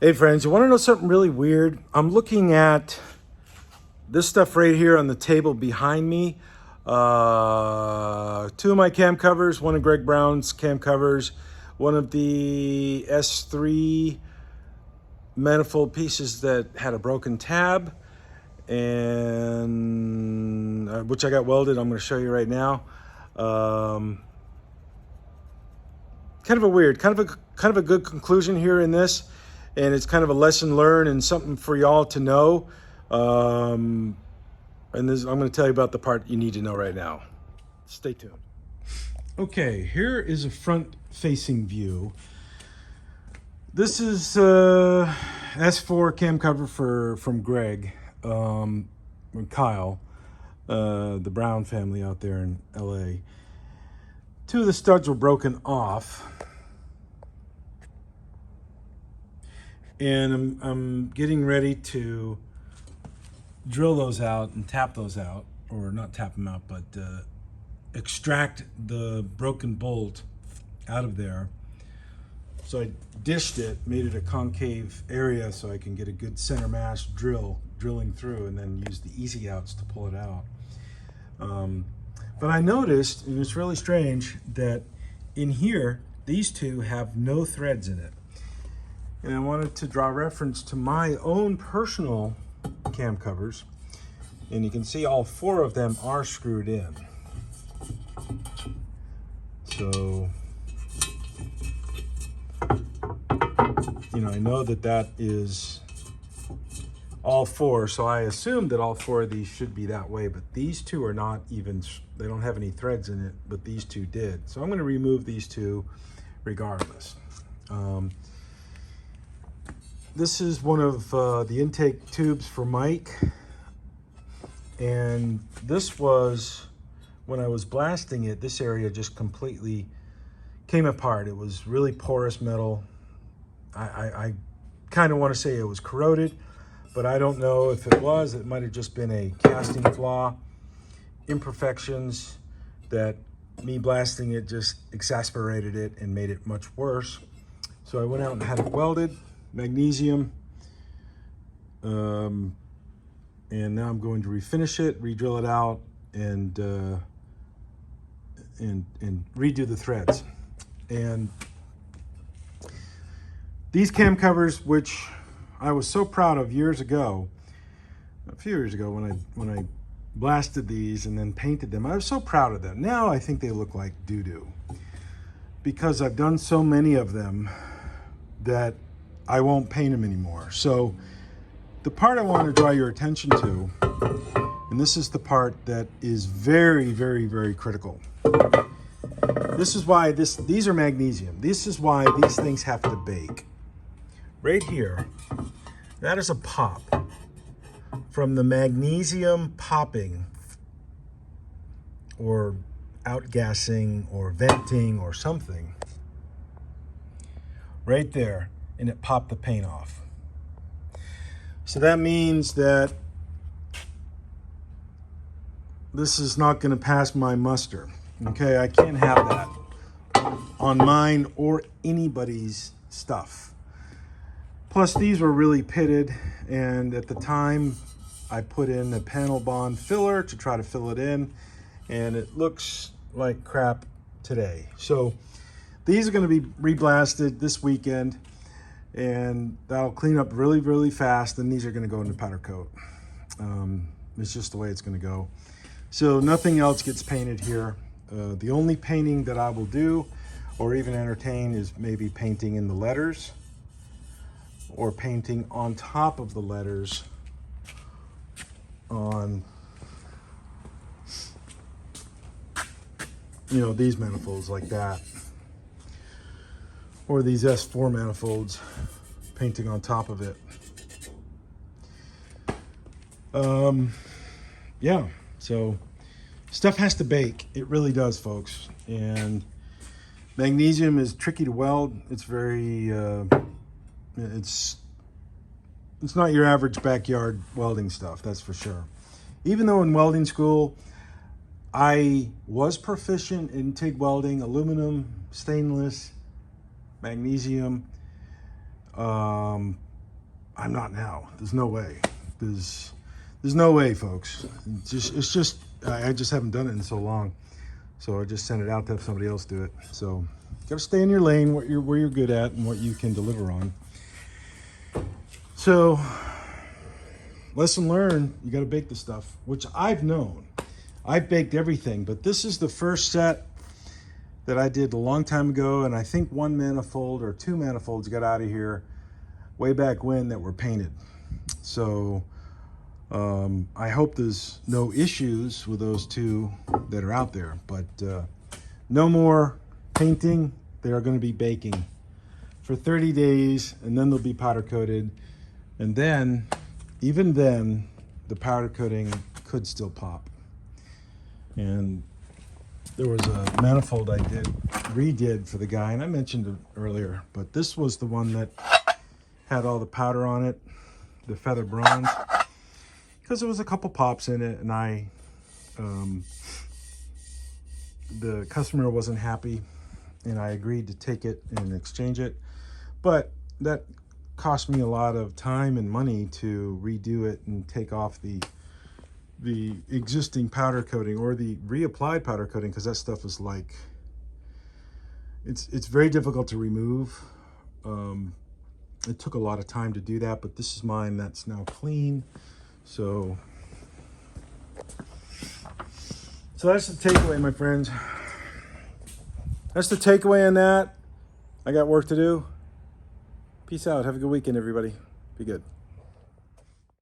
Hey friends, you want to know something really weird? I'm looking at this stuff right here on the table behind me. Two of my cam covers, one of Greg Brown's cam covers, one of the S3 manifold pieces that had a broken tab, and which I got welded. I'm going to show you right now. Kind of a weird, kind of a good conclusion here in this, and it's kind of a lesson learned and something for y'all to know. And this, I'm going to tell you about the part you need to know right now. Stay tuned. Okay, here is a front-facing view. This is S4 cam cover from Greg, and Kyle, the Brown family out there in LA. Two of the studs were broken off, and I'm getting ready to drill those out and tap those out, or not tap them out, but extract the broken bolt out of there. So I dished it, made it a concave area so I can get a good center mass drilling through, and then use the easy outs to pull it out. But I noticed, and it's really strange, that in here, these two have no threads in it. And I wanted to draw reference to my own personal cam covers. And you can see all four of them are screwed in. So, you know, I know that that is all four, so I assume that all four of these should be that way, but these two are not even, they don't have any threads in it, but these two did. So I'm going to remove these two regardless. This is one of the intake tubes for Mike, and this was, when I was blasting it, this area just completely came apart. It was really porous metal. I kind of want to say it was corroded, but I don't know if it was. It might have just been a casting flaw, imperfections that me blasting it just exasperated it and made it much worse. So I went out and had it welded, magnesium, and now I'm going to refinish it, re-drill it out, and redo the threads. And these cam covers, which I was so proud of years ago, a few years ago when I blasted these and then painted them, I was so proud of them. Now I think they look like doo-doo because I've done so many of them that I won't paint them anymore. So the part I want to draw your attention to, and this is the part that is very, very, very critical. This is why these are magnesium. This is why these things have to bake. Right here, that is a pop from the magnesium popping or outgassing or venting or something. Right there, and it popped the paint off. So that means that this is not going to pass my muster. Okay, I can't have that on mine or anybody's stuff. Plus, these were really pitted, and at the time, I put in a panel bond filler to try to fill it in, and it looks like crap today. So these are going to be reblasted this weekend, and that'll clean up really, really fast, and these are going to go into powder coat. It's just the way it's going to go. So nothing else gets painted here. The only painting that I will do or even entertain is maybe painting in the letters or painting on top of the letters on, you know, these manifolds like that, or these S4 manifolds, painting on top of it. Yeah, so stuff has to bake. It really does, folks. And magnesium is tricky to weld. It's very, it's not your average backyard welding stuff, that's for sure. Even though in welding school, I was proficient in TIG welding, aluminum, stainless, magnesium. I'm not now. There's no way. There's no way, folks. It's just I just haven't done it in so long. So I just sent it out to have somebody else do it. So you gotta stay in your lane, where you're good at and what you can deliver on. So lesson learned, you gotta bake the stuff, which I've known. I've baked everything, but this is the first set that I did a long time ago, and I think 1 manifold or 2 manifolds got out of here way back when that were painted. So I hope there's no issues with those 2 that are out there, but no more painting. They are going to be baking for 30 days, and then they'll be powder coated. And then, even then, the powder coating could still pop. And there was a manifold I redid for the guy, and I mentioned it earlier, but this was the one that had all the powder on it, the feather bronze, because there was a couple pops in it, and the customer wasn't happy, and I agreed to take it and exchange it, but that cost me a lot of time and money to redo it and take off the existing powder coating or the reapplied powder coating, because that stuff is like, it's very difficult to remove. It took a lot of time to do that, but this is mine that's now clean. So that's the takeaway, my friends. That's the takeaway on that. I got work to do. Peace out. Have a good weekend, everybody. Be good.